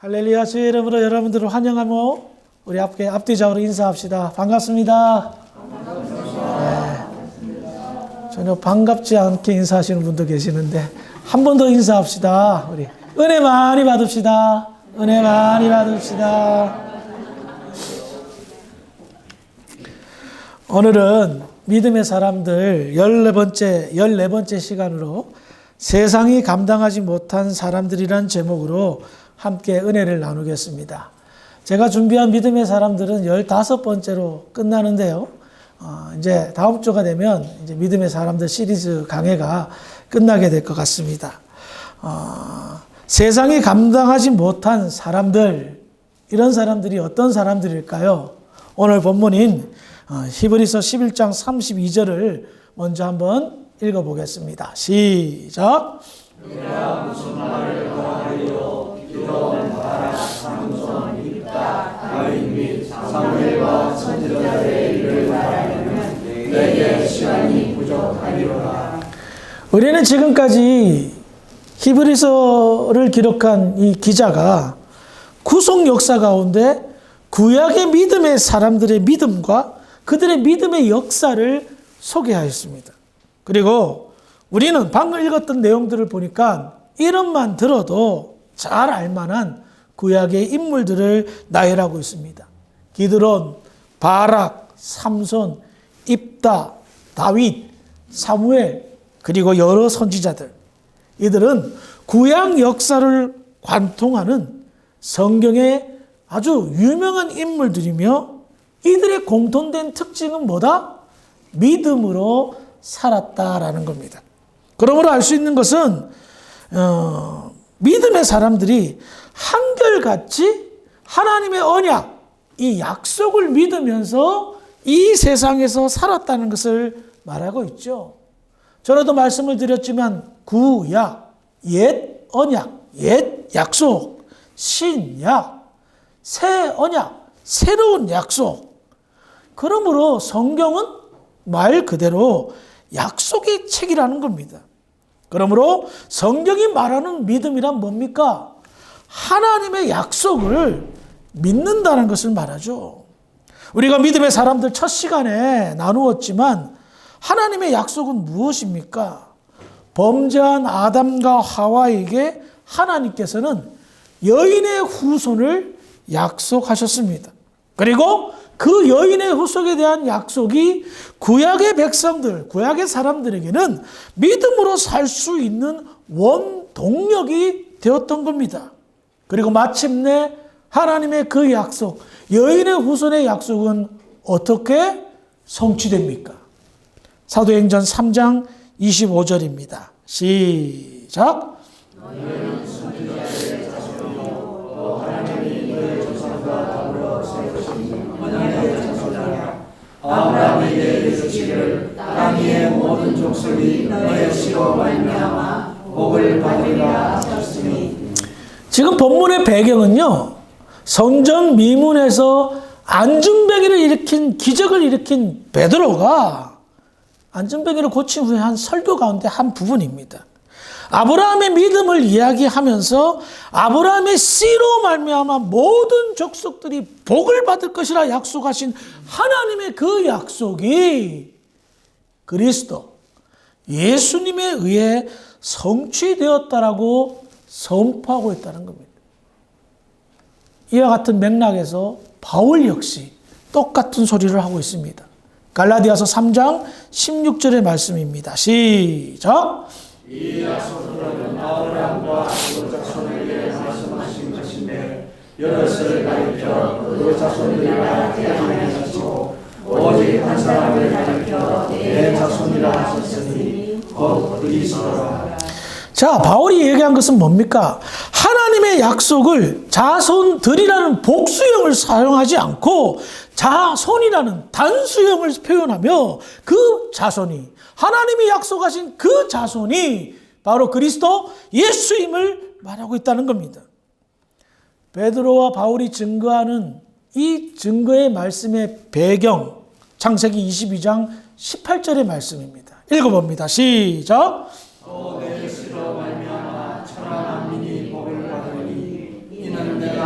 할렐루야. 주의 이름으로 여러분들을 환영하며 우리 앞뒤좌우로 인사합시다. 반갑습니다. 전혀 반갑지 않게 인사하시는 분도 계시는데 한 번 더 인사합시다. 우리 은혜 많이 받읍시다. 은혜 많이 받읍시다. 오늘은 믿음의 사람들 14번째 시간으로 세상이 감당하지 못한 사람들이란 제목으로 함께 은혜를 나누겠습니다. 제가 준비한 믿음의 사람들은 15번째로 끝나는데요. 이제 다음 주가 되면 이제 믿음의 사람들 시리즈 강해가 끝나게 될 것 같습니다. 세상이 감당하지 못한 사람들, 이런 사람들이 어떤 사람들일까요? 오늘 본문인 히브리서 11장 32절을 먼저 한번 읽어보겠습니다. 시작. 내가 무슨 말을 더하리요? 기도원, 바락, 삼손, 입다, 다윗 및 사무엘과 선지자들의 일을 말하려면 내게 시간이 부족하리로다. 우리는 지금까지 히브리서를 기록한 이 기자가 구속 역사 가운데 구약의 믿음의 사람들의 믿음과 그들의 믿음의 역사를 소개하였습니다. 그리고 우리는 방금 읽었던 내용들을 보니까 이름만 들어도 잘 알만한 구약의 인물들을 나열하고 있습니다. 기드론, 바락, 삼손, 입다, 다윗, 사무엘, 그리고 여러 선지자들. 이들은 구약 역사를 관통하는 성경의 아주 유명한 인물들이며 이들의 공통된 특징은 뭐다? 믿음으로 살았다라는 겁니다. 그러므로 알 수 있는 것은 믿음의 사람들이 한결같이 하나님의 언약, 이 약속을 믿으면서 이 세상에서 살았다는 것을 말하고 있죠. 전에도 말씀을 드렸지만 구약, 옛 언약, 옛 약속, 신약, 새 언약, 새로운 약속. 그러므로 성경은 말 그대로 약속의 책이라는 겁니다. 그러므로 성경이 말하는 믿음이란 뭡니까? 하나님의 약속을 믿는다는 것을 말하죠. 우리가 믿음의 사람들 첫 시간에 나누었지만 하나님의 약속은 무엇입니까? 범죄한 아담과 하와에게 하나님께서는 여인의 후손을 약속하셨습니다. 그리고 그 여인의 후손에 대한 약속이 구약의 백성들, 구약의 사람들에게는 믿음으로 살 수 있는 원동력이 되었던 겁니다. 그리고 마침내 하나님의 그 약속, 여인의 후손의 약속은 어떻게 성취됩니까? 사도행전 3장 25절입니다. 시작. 너희는 선지자의 자손이요 또 하나님이 너희 조상과 더불어 세우신 언약의 자손이라. 아브라함에게 이르시기를 땅 위의 모든 족속이 너의 씨로 말미암아 복을 받으리라 하셨으니. 지금 본문의 배경은요, 성전 미문에서 안전뱅이를 일으킨, 기적을 일으킨 베드로가 안전뱅이를 고친 후에 한 설교 가운데 한 부분입니다. 아브라함의 믿음을 이야기하면서 아브라함의 씨로 말미암아 모든 족속들이 복을 받을 것이라 약속하신 하나님의 그 약속이 그리스도, 예수님에 의해 성취되었다라고 선포하고 있다는 겁니다. 이와 같은 맥락에서 바울 역시 똑같은 소리를 하고 있습니다. 갈라디아서 3장 16절의 말씀입니다. 시작. 이 약속은 아브라함과 그 자손에게 말씀하신 것인데 여럿을 가리켜 그 자손들이라 하지 아니하시고 오직 한 사람을 가리켜 내 자손이라 하셨으니 곧 그리스도라. 자, 바울이 얘기한 것은 뭡니까? 하나님의 약속을 자손들이라는 복수형을 사용하지 않고 자손이라는 단수형을 표현하며 그 자손이, 하나님이 약속하신 그 자손이 바로 그리스도 예수임을 말하고 있다는 겁니다. 베드로와 바울이 증거하는 이 증거의 말씀의 배경, 창세기 22장 18절의 말씀입니다. 읽어봅니다. 시작. 또 내 씨로 말미암아 천하 만민이 복을 받으니 이는 내가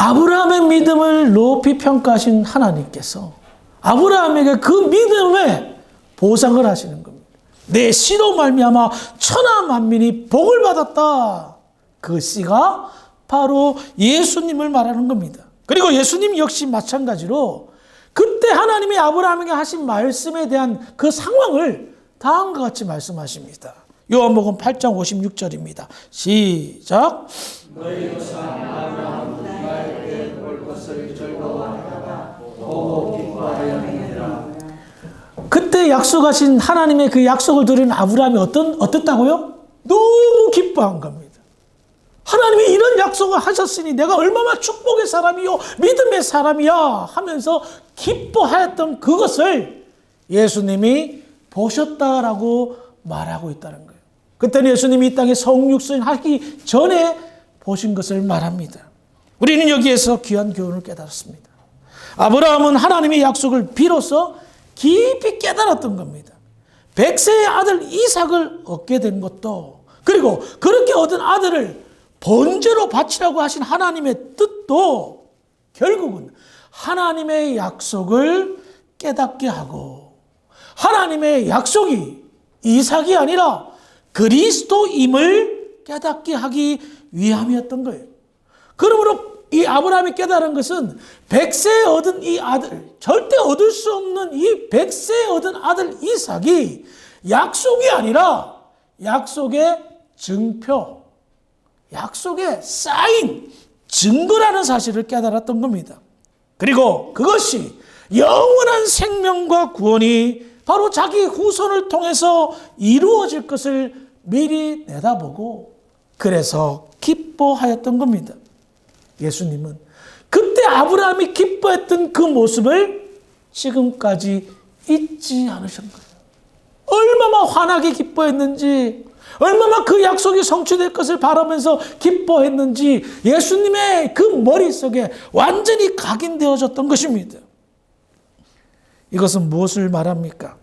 아브라함의 믿음을 높이 평가하신 하나님께서 아브라함에게 그 믿음에 보상을 하시는 겁니다. 내 씨로 말미암아 천하 만민이 복을 받았다. 그 씨가 바로 예수님을 말하는 겁니다. 그리고 예수님 역시 마찬가지로 그때 하나님이 아브라함에게 하신 말씀에 대한 그 상황을 다음과 같이 말씀하십니다. 요한복음 8장 56절입니다. 시작. 너희 조상 아브라함은 나에게 볼 것을 즐거워하다가 보고 기뻐하였느니라. 그때 약속하신 하나님의 그 약속을 들은 아브라함이 어땠다고요? 너무 기뻐한 겁니다. 하나님이 이런 약속을 하셨으니 내가 얼마나 축복의 사람이요 믿음의 사람이야 하면서 기뻐하였던 그것을 예수님이 보셨다라고 말하고 있다는 거예요. 그때는 예수님이 이 땅에 성육신 하기 전에 보신 것을 말합니다. 우리는 여기에서 귀한 교훈을 깨달았습니다. 아브라함은 하나님의 약속을 비로소 깊이 깨달았던 겁니다. 100세의 아들 이삭을 얻게 된 것도, 그리고 그렇게 얻은 아들을 번제로 바치라고 하신 하나님의 뜻도 결국은 하나님의 약속을 깨닫게 하고 하나님의 약속이 이삭이 아니라 그리스도임을 깨닫게 하기 위함이었던 거예요. 그러므로 이 아브라함이 깨달은 것은 100세에 얻은 이 아들, 절대 얻을 수 없는 이 100세에 얻은 아들 이삭이 약속이 아니라 약속의 증표, 약속의 사인, 증거라는 사실을 깨달았던 겁니다. 그리고 그것이 영원한 생명과 구원이 바로 자기 후손을 통해서 이루어질 것을 미리 내다보고 그래서 기뻐하였던 겁니다. 예수님은 그때 아브라함이 기뻐했던 그 모습을 지금까지 잊지 않으신 거예요. 얼마나 환하게 기뻐했는지, 얼마나 그 약속이 성취될 것을 바라면서 기뻐했는지 예수님의 그 머릿속에 완전히 각인되어졌던 것입니다. 이것은 무엇을 말합니까?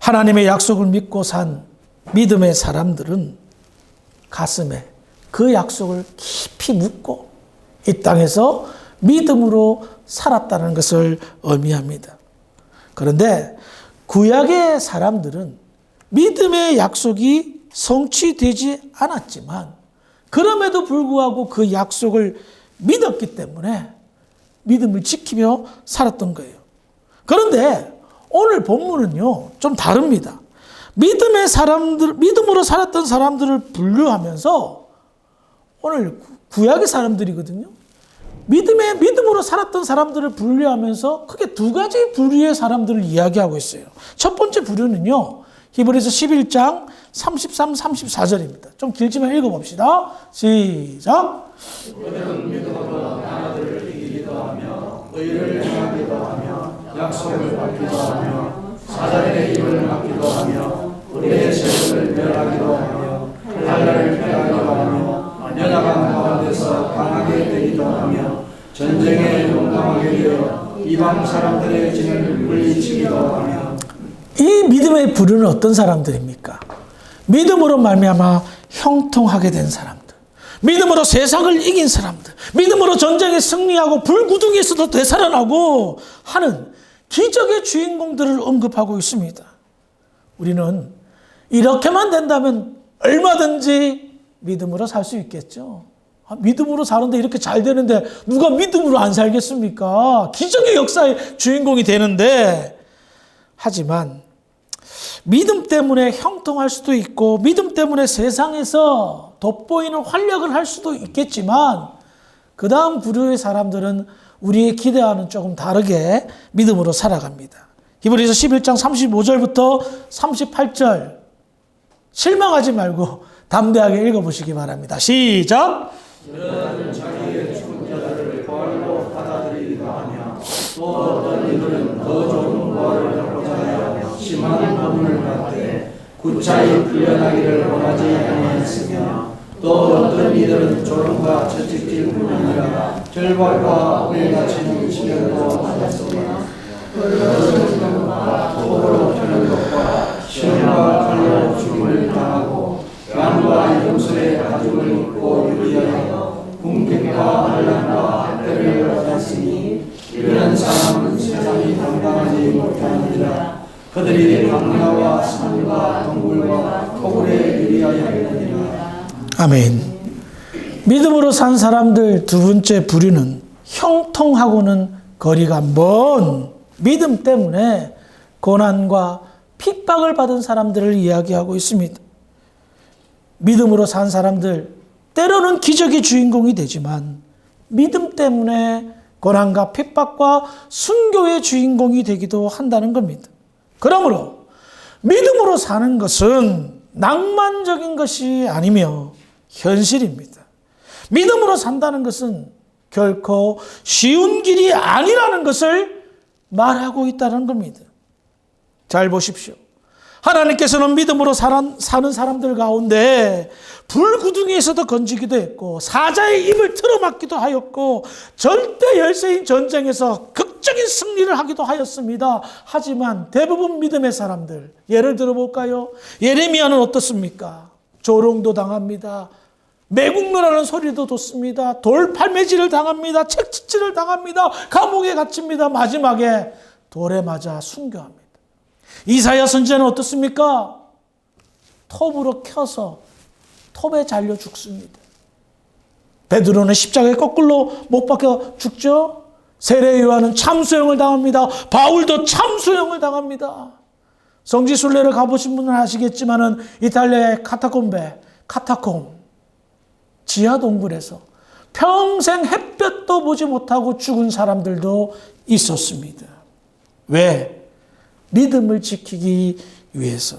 하나님의 약속을 믿고 산 믿음의 사람들은 가슴에 그 약속을 깊이 묻고 이 땅에서 믿음으로 살았다는 것을 의미합니다. 그런데 구약의 사람들은 믿음의 약속이 성취되지 않았지만 그럼에도 불구하고 그 약속을 믿었기 때문에 믿음을 지키며 살았던 거예요. 그런데 오늘 본문은요, 좀 다릅니다. 믿음으로 살았던 사람들을 분류하면서 오늘 구약의 사람들이거든요. 믿음으로 살았던 사람들을 분류하면서 크게 두 가지 부류의 사람들을 이야기하고 있어요. 첫 번째 부류는요, 히브리서 11장 33, 34절입니다. 좀 길지만 읽어봅시다. 시작. 그들은 믿음으로 나라들을 이기기도 하며 의를 행하기도 하며 약속을 받기도 하며 사자의 입을 막기도 하며 우리의 세력을 멸하기도 하며 칼날을 피하기도 하며 연약한 가운데서 강하게 되기도 하며 전쟁에 용감하게 되어 이방 사람들의 진을 물리치기도 하며. 이 믿음의 부류는 어떤 사람들입니까? 믿음으로 말미암아 형통하게 된 사람들, 믿음으로 세상을 이긴 사람들, 믿음으로 전쟁에 승리하고 불구덩이에서도 되살아나고 하는 기적의 주인공들을 언급하고 있습니다. 우리는 이렇게만 된다면 얼마든지 믿음으로 살 수 있겠죠. 믿음으로 사는데 이렇게 잘 되는데 누가 믿음으로 안 살겠습니까? 기적의 역사의 주인공이 되는데, 하지만 믿음 때문에 형통할 수도 있고 믿음 때문에 세상에서 돋보이는 활약을 할 수도 있겠지만 그 다음 부류의 사람들은 우리의 기대와는 조금 다르게 믿음으로 살아갑니다. 히브리서 11장 35절부터 38절 실망하지 말고 담대하게 읽어보시기 바랍니다. 시작! 여자들은 자기의 죽은 자들을 부활로 받아들이기도 하며 또 어떤 이들은 더 좋은 부활을 하고자 하여 심한 고문을 받되 구차히 풀려나기를 원하지 아니하였으며 또 어떤 이들은 조롱과 채찍질뿐 아니라 결박과 오해 갇히는 시련도 받았으며 그들은 톱으로 펴는 것과 시험과 칼로 죽임을 당하고 양과 염소의 가죽을 입고 유리하여 궁핍과 그와 토굴에 유리하여 있느니라. 아멘. 믿음으로 산 사람들 두 번째 부류는 형통하고는 거리가 먼 믿음 때문에 고난과 핍박을 받은 사람들을 이야기하고 있습니다. 믿음으로 산 사람들, 때로는 기적의 주인공이 되지만 믿음 때문에 고난과 핍박과 순교의 주인공이 되기도 한다는 겁니다. 그러므로 믿음으로 사는 것은 낭만적인 것이 아니며 현실입니다. 믿음으로 산다는 것은 결코 쉬운 길이 아니라는 것을 말하고 있다는 겁니다. 잘 보십시오. 하나님께서는 믿음으로 사는 사람들 가운데 불구덩이에서도 건지기도 했고 사자의 입을 틀어막기도 하였고 절대 열세인 전쟁에서 극적인 승리를 하기도 하였습니다. 하지만 대부분 믿음의 사람들, 예를 들어볼까요? 예레미야는 어떻습니까? 조롱도 당합니다. 매국노라는 소리도 듣습니다. 돌팔매질을 당합니다. 책찍질을 당합니다. 감옥에 갇힙니다. 마지막에 돌에 맞아 순교합니다. 이사야 선지자는 어떻습니까? 톱으로 켜서 톱에 잘려 죽습니다. 베드로는 십자가에 거꾸로 못 박혀 죽죠. 세례 요한은 참수형을 당합니다. 바울도 참수형을 당합니다. 성지순례를 가보신 분은 아시겠지만은 이탈리아의 카타콤 지하 동굴에서 평생 햇볕도 보지 못하고 죽은 사람들도 있었습니다. 왜? 믿음을 지키기 위해서.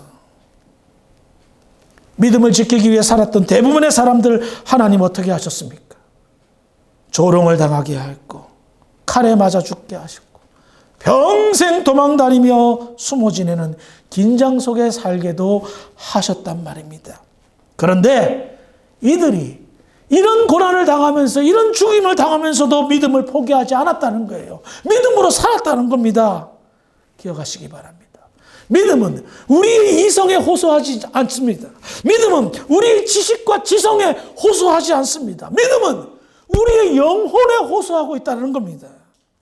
믿음을 지키기 위해 살았던 대부분의 사람들 하나님 어떻게 하셨습니까? 조롱을 당하게 했고 칼에 맞아 죽게 하셨고 평생 도망다니며 숨어 지내는 긴장 속에 살게도 하셨단 말입니다. 그런데 이들이 이런 고난을 당하면서 이런 죽임을 당하면서도 믿음을 포기하지 않았다는 거예요. 믿음으로 살았다는 겁니다. 기억하시기 바랍니다. 믿음은 우리의 이성에 호소하지 않습니다. 믿음은 우리의 지식과 지성에 호소하지 않습니다. 믿음은 우리의 영혼에 호소하고 있다는 겁니다.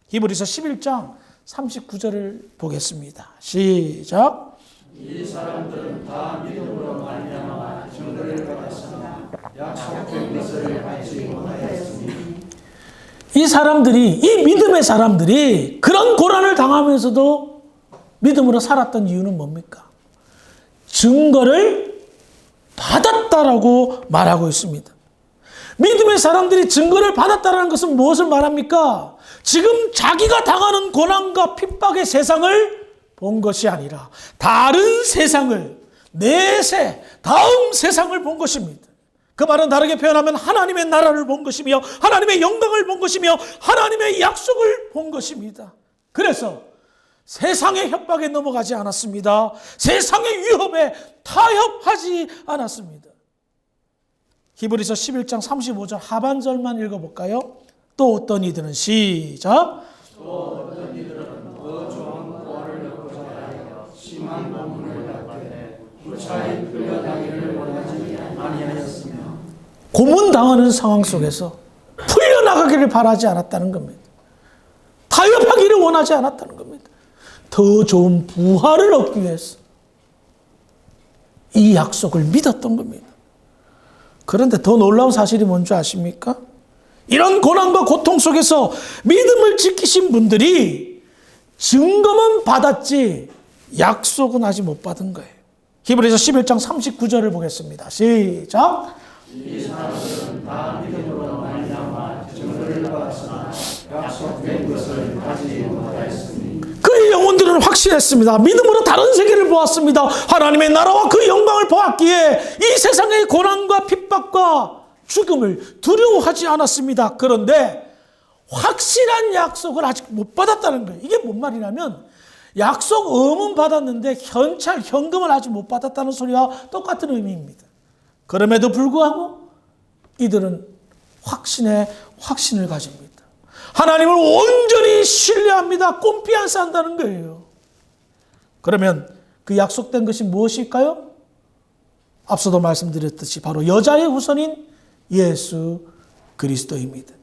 히브리서 11장 39절을 보겠습니다. 시작. 이 사람들은 다 믿음으로 말미암아 증거를 받았으나 약속된 것을 받지 못하였으니. 이 사람들이, 이 믿음의 사람들이 그런 고난을 당하면서도 믿음으로 살았던 이유는 뭡니까? 증거를 받았다라고 말하고 있습니다. 믿음의 사람들이 증거를 받았다는 것은 무엇을 말합니까? 지금 자기가 당하는 고난과 핍박의 세상을 본 것이 아니라 다른 세상을, 내세, 다음 세상을 본 것입니다. 그 말은 다르게 표현하면 하나님의 나라를 본 것이며 하나님의 영광을 본 것이며 하나님의 약속을 본 것입니다. 그래서 세상의 협박에 넘어가지 않았습니다. 세상의 위협에 타협하지 않았습니다. 히브리서 11장 35절 하반절만 읽어볼까요? 또 어떤 이들은 시작. 또 어떤 이들은 더 좋은 구원을 얻고자 하여 심한 고문을 받되 무차히 끌려다니기를 원하지 아니하였으며. 고문당하는 상황 속에서 풀려나가기를 바라지 않았다는 겁니다. 타협하기를 원하지 않았다는 겁니다. 더 좋은 부활을 얻기 위해서 이 약속을 믿었던 겁니다. 그런데 더 놀라운 사실이 뭔지 아십니까? 이런 고난과 고통 속에서 믿음을 지키신 분들이 증거만 받았지 약속은 아직 못 받은 거예요. 히브리서 11장 39절을 보겠습니다. 시작. 이 사람들은 다 믿음으로 말미암아 증거를 받았으나 약속된 것을 받지 못하였으니. 그의 영혼들은 확신했습니다. 믿음으로 다른 세계를 보았습니다. 하나님의 나라와 그 영광을 보았기에 이 세상의 고난과 핍박과 죽음을 두려워하지 않았습니다. 그런데 확실한 약속을 아직 못 받았다는 거예요. 이게 뭔 말이냐면 약속 의문 받았는데 현금을 아직 못 받았다는 소리와 똑같은 의미입니다. 그럼에도 불구하고 이들은 확신을 가집니다. 하나님을 온전히 신뢰합니다. 꼼피안스 한다는 거예요. 그러면 그 약속된 것이 무엇일까요? 앞서도 말씀드렸듯이 바로 여자의 후손인 예수 그리스도입니다.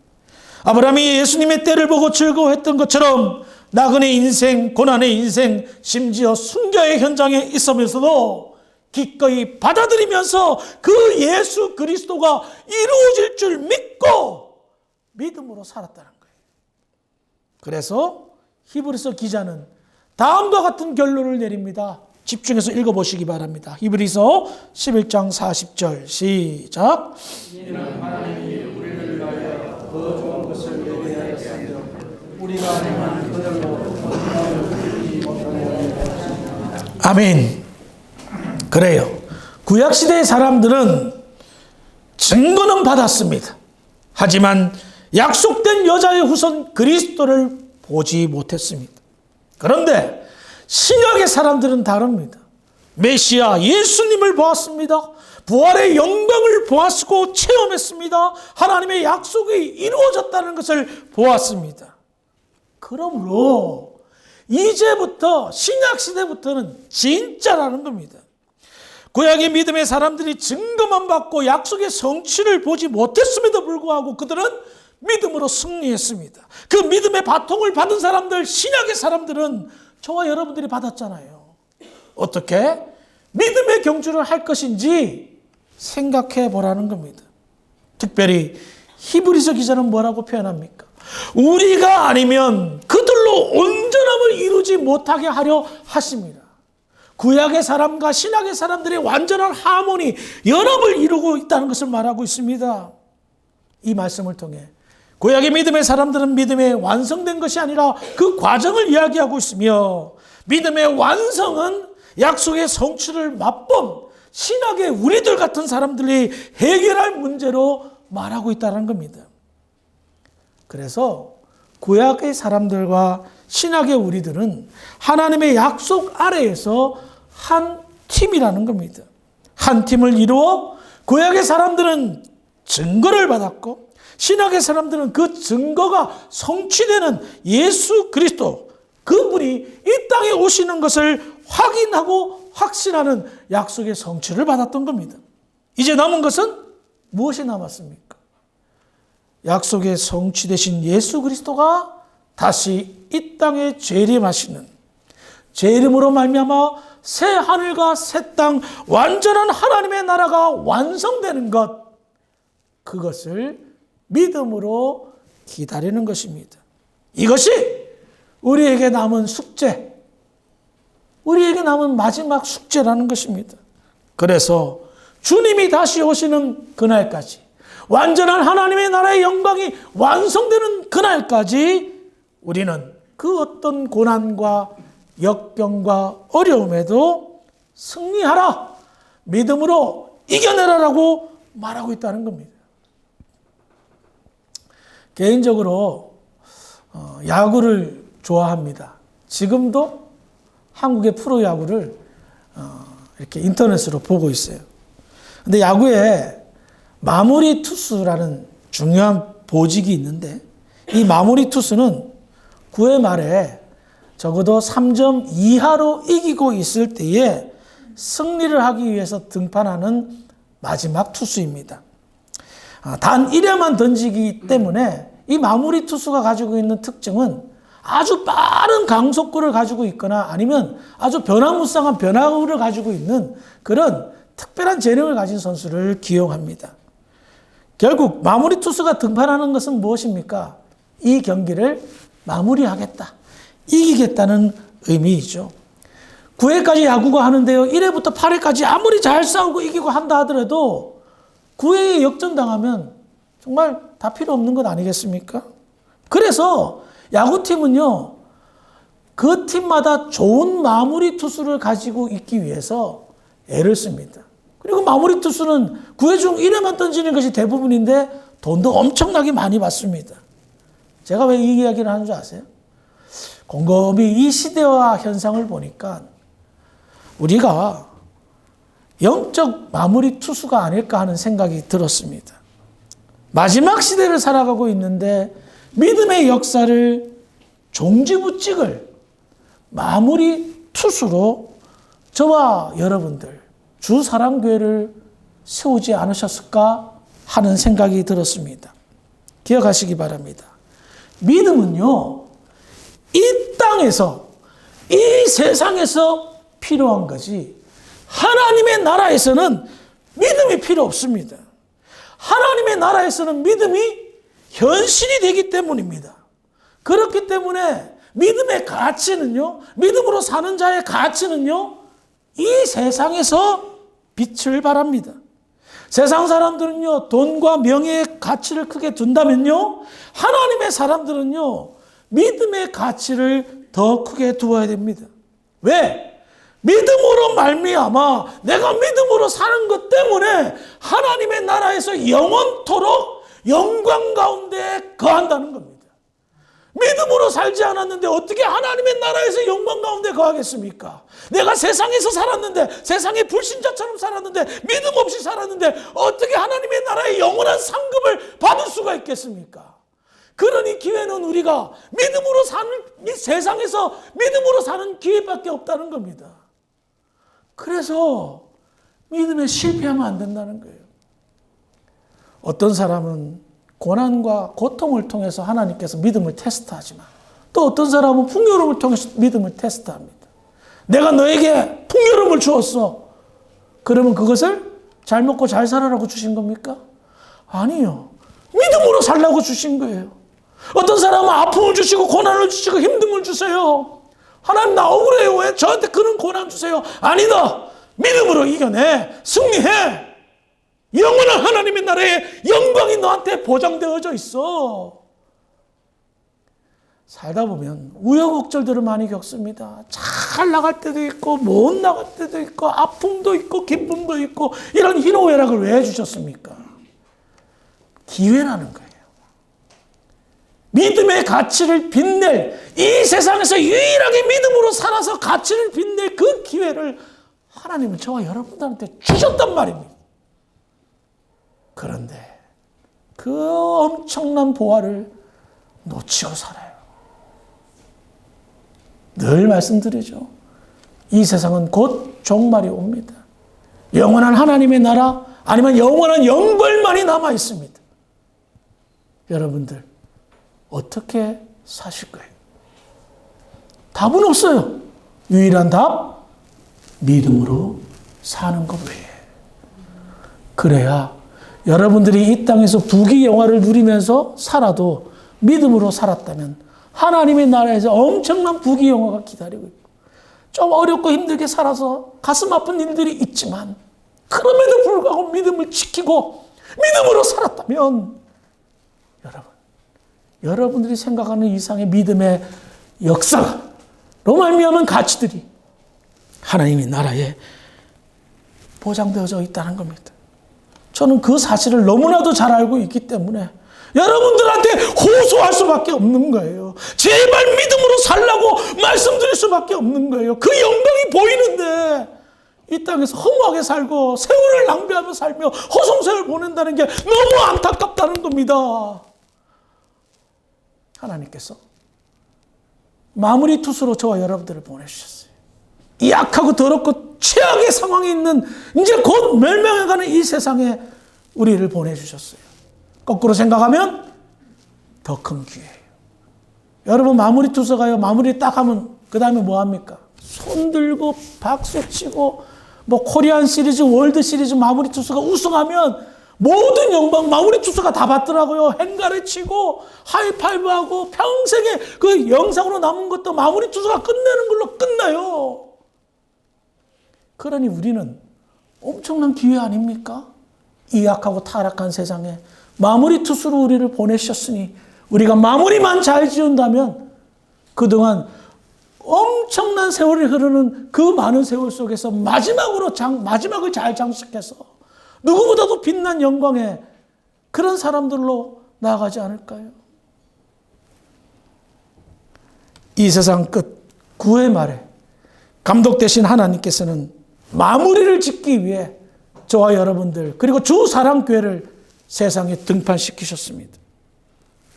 아브라함이 예수님의 때를 보고 즐거워했던 것처럼 나그네 인생, 고난의 인생, 심지어 순교의 현장에 있으면서도 기꺼이 받아들이면서 그 예수 그리스도가 이루어질 줄 믿고 믿음으로 살았다는 거예요. 그래서 히브리서 기자는 다음과 같은 결론을 내립니다. 집중해서 읽어보시기 바랍니다. 히브리서 11장 40절 시작. 이는 하나님이 우리를 위하여 더 좋은 것을 예비하였으며 우리가 아니면 그들로 아멘. 그래요. 구약시대의 사람들은 증거는 받았습니다. 하지만 약속된 여자의 후손 그리스도를 보지 못했습니다. 그런데 신약의 사람들은 다릅니다. 메시아 예수님을 보았습니다. 부활의 영광을 보았고 체험했습니다. 하나님의 약속이 이루어졌다는 것을 보았습니다. 그러므로 이제부터 신약시대부터는 진짜라는 겁니다. 구약의 믿음의 사람들이 증거만 받고 약속의 성취를 보지 못했음에도 불구하고 그들은 믿음으로 승리했습니다. 그 믿음의 바통을 받은 사람들, 신약의 사람들은 저와 여러분들이 받았잖아요. 어떻게? 믿음의 경주를 할 것인지 생각해 보라는 겁니다. 특별히 히브리서 기자는 뭐라고 표현합니까? 우리가 아니면 그들로 온전함을 이루지 못하게 하려 하십니다. 구약의 사람과 신약의 사람들의 완전한 하모니, 연합을 이루고 있다는 것을 말하고 있습니다. 이 말씀을 통해 구약의 믿음의 사람들은 믿음에 완성된 것이 아니라 그 과정을 이야기하고 있으며 믿음의 완성은 약속의 성취를 맛본 신약의 우리들 같은 사람들이 해결할 문제로 말하고 있다는 겁니다. 그래서 구약의 사람들과 신약의 우리들은 하나님의 약속 아래에서 한 팀이라는 겁니다. 한 팀을 이루어 구약의 사람들은 증거를 받았고 신약의 사람들은 그 증거가 성취되는 예수 그리스도, 그분이 이 땅에 오시는 것을 확인하고 확신하는 약속의 성취를 받았던 겁니다. 이제 남은 것은 무엇이 남았습니까? 약속의 성취되신 예수 그리스도가 다시 이 땅에 재림하시는, 재림으로 말미암아 새 하늘과 새 땅, 완전한 하나님의 나라가 완성되는 것, 그것을 믿음으로 기다리는 것입니다. 이것이 우리에게 남은 숙제, 우리에게 남은 마지막 숙제라는 것입니다. 그래서 주님이 다시 오시는 그날까지, 완전한 하나님의 나라의 영광이 완성되는 그날까지 우리는 그 어떤 고난과 역경과 어려움에도 승리하라, 믿음으로 이겨내라라고 말하고 있다는 겁니다. 개인적으로 야구를 좋아합니다. 지금도 한국의 프로야구를 이렇게 인터넷으로 보고 있어요. 근데 야구에 마무리 투수라는 중요한 보직이 있는데, 이 마무리 투수는 9회 말에 적어도 3점 이하로 이기고 있을 때에 승리를 하기 위해서 등판하는 마지막 투수입니다. 단 1회만 던지기 때문에 이 마무리 투수가 가지고 있는 특징은 아주 빠른 강속구를 가지고 있거나 아니면 아주 변화무쌍한 변화구를 가지고 있는 그런 특별한 재능을 가진 선수를 기용합니다. 결국 마무리 투수가 등판하는 것은 무엇입니까? 이 경기를 마무리하겠다, 이기겠다는 의미이죠. 9회까지 야구가 하는데요, 1회부터 8회까지 아무리 잘 싸우고 이기고 한다 하더라도 9회에 역전당하면 정말 다 필요 없는 것 아니겠습니까? 그래서 야구팀은요, 그 팀마다 좋은 마무리 투수를 가지고 있기 위해서 애를 씁니다. 그리고 마무리 투수는 9회 중 1회만 던지는 것이 대부분인데 돈도 엄청나게 많이 받습니다. 제가 왜 이 이야기를 하는 줄 아세요? 곰곰이 이 시대와 현상을 보니까 우리가 영적 마무리 투수가 아닐까 하는 생각이 들었습니다. 마지막 시대를 살아가고 있는데 믿음의 역사를 종지부찍을 마무리 투수로 저와 여러분들 주사랑교회를 세우지 않으셨을까 하는 생각이 들었습니다. 기억하시기 바랍니다. 믿음은요, 이 땅에서, 이 세상에서 필요한 거지 하나님의 나라에서는 믿음이 필요 없습니다. 하나님의 나라에서는 믿음이 현실이 되기 때문입니다. 그렇기 때문에 믿음의 가치는요, 믿음으로 사는 자의 가치는요, 이 세상에서 빛을 발합니다. 세상 사람들은요, 돈과 명예의 가치를 크게 둔다면요, 하나님의 사람들은요, 믿음의 가치를 더 크게 두어야 됩니다. 왜? 믿음으로 말미암아 내가 믿음으로 사는 것 때문에 하나님의 나라에서 영원토록 영광 가운데 거한다는 겁니다. 믿음으로 살지 않았는데 어떻게 하나님의 나라에서 영광 가운데 거하겠습니까? 내가 세상에서 살았는데, 세상의 불신자처럼 살았는데, 믿음 없이 살았는데 어떻게 하나님의 나라의 영원한 상급을 받을 수가 있겠습니까? 그러니 기회는 우리가 믿음으로 사는, 이 세상에서 믿음으로 사는 기회밖에 없다는 겁니다. 그래서 믿음에 실패하면 안 된다는 거예요. 어떤 사람은 고난과 고통을 통해서 하나님께서 믿음을 테스트하지만, 또 어떤 사람은 풍요로움을 통해서 믿음을 테스트합니다. 내가 너에게 풍요로움을 주었어. 그러면 그것을 잘 먹고 잘 살아라고 주신 겁니까? 아니요. 믿음으로 살라고 주신 거예요. 어떤 사람은 아픔을 주시고 고난을 주시고 힘듦을 주세요. 하나님 나 억울해요. 왜 저한테 그런 고난 주세요? 아니다. 믿음으로 이겨내. 승리해. 영원한 하나님의 나라의 영광이 너한테 보장되어져 있어. 살다 보면 우여곡절들을 많이 겪습니다. 잘 나갈 때도 있고 못 나갈 때도 있고 아픔도 있고 기쁨도 있고, 이런 희노애락을 왜 해주셨습니까? 기회라는 거예요. 믿음의 가치를 빛낼, 이 세상에서 유일하게 믿음으로 살아서 가치를 빛낼 그 기회를 하나님은 저와 여러분들한테 주셨단 말입니다. 그런데 그 엄청난 보화를 놓치고 살아요. 늘 말씀드리죠. 이 세상은 곧 종말이 옵니다. 영원한 하나님의 나라, 아니면 영원한 영벌만이 남아 있습니다. 여러분들 어떻게 사실 거예요? 답은 없어요. 유일한 답, 믿음으로 사는 것 외에. 그래야 여러분들이 이 땅에서 부귀영화를 누리면서 살아도 믿음으로 살았다면 하나님의 나라에서 엄청난 부귀영화가 기다리고 있고, 좀 어렵고 힘들게 살아서 가슴 아픈 일들이 있지만 그럼에도 불구하고 믿음을 지키고 믿음으로 살았다면, 여러분들이 생각하는 이상의 믿음의 역사로 말미암은 가치들이 하나님의 나라에 보장되어져 있다는 겁니다. 저는 그 사실을 너무나도 잘 알고 있기 때문에 여러분들한테 호소할 수밖에 없는 거예요. 제발 믿음으로 살라고 말씀드릴 수밖에 없는 거예요. 그 영광이 보이는데 이 땅에서 허무하게 살고 세월을 낭비하며 살며 허송세월 보낸다는 게 너무 안타깝다는 겁니다. 하나님께서 마무리 투수로 저와 여러분들을 보내주셨어요. 이 약하고 더럽고 최악의 상황에 있는, 이제 곧 멸망해가는 이 세상에 우리를 보내주셨어요. 거꾸로 생각하면 더 큰 기회예요. 여러분 마무리 투수가요, 마무리 딱 하면 그 다음에 뭐 합니까? 손 들고 박수 치고, 뭐 코리안 시리즈, 월드 시리즈 마무리 투수가 우승하면 모든 영광 마무리 투수가 다 받더라고요. 행가를 치고 하이파이브하고 평생에 그 영상으로 남은 것도 마무리 투수가 끝내는 걸로 끝나요. 그러니 우리는 엄청난 기회 아닙니까? 이 약하고 타락한 세상에 마무리 투수로 우리를 보내셨으니 우리가 마무리만 잘 지은다면 그동안 엄청난 세월이 흐르는 그 많은 세월 속에서 마지막을 잘 장식해서 누구보다도 빛난 영광의 그런 사람들로 나아가지 않을까요? 이 세상 끝 구의 말에 감독 되신 하나님께서는 마무리를 짓기 위해 저와 여러분들 그리고 주 사랑교회를 세상에 등판시키셨습니다.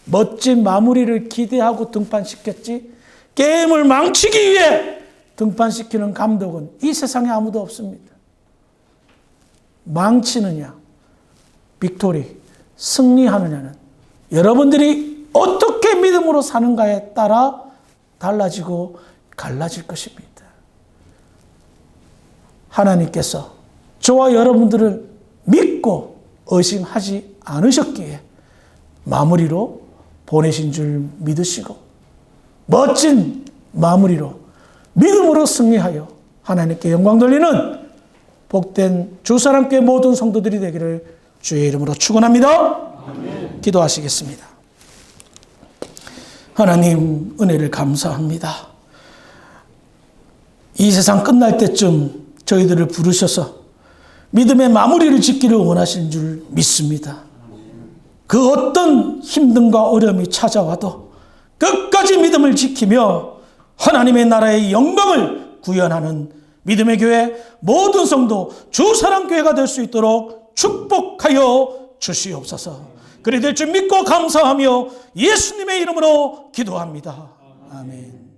멋진 마무리를 기대하고 등판시켰지 게임을 망치기 위해 등판시키는 감독은 이 세상에 아무도 없습니다. 망치느냐, 빅토리, 승리하느냐는 여러분들이 어떻게 믿음으로 사는가에 따라 달라지고 갈라질 것입니다. 하나님께서 저와 여러분들을 믿고 의심하지 않으셨기에 마무리로 보내신 줄 믿으시고 멋진 마무리로 믿음으로 승리하여 하나님께 영광 돌리는 복된 주사랑교회 모든 성도들이 되기를 주의 이름으로 축원합니다. 아멘. 기도하시겠습니다. 하나님 은혜를 감사합니다. 이 세상 끝날 때쯤 저희들을 부르셔서 믿음의 마무리를 짓기를 원하시는 줄 믿습니다. 그 어떤 힘듦과 어려움이 찾아와도 끝까지 믿음을 지키며 하나님의 나라의 영광을 구현하는 믿음의 교회 모든 성도 주사랑교회가 될 수 있도록 축복하여 주시옵소서. 그리 될 줄 믿고 감사하며 예수님의 이름으로 기도합니다. 아멘.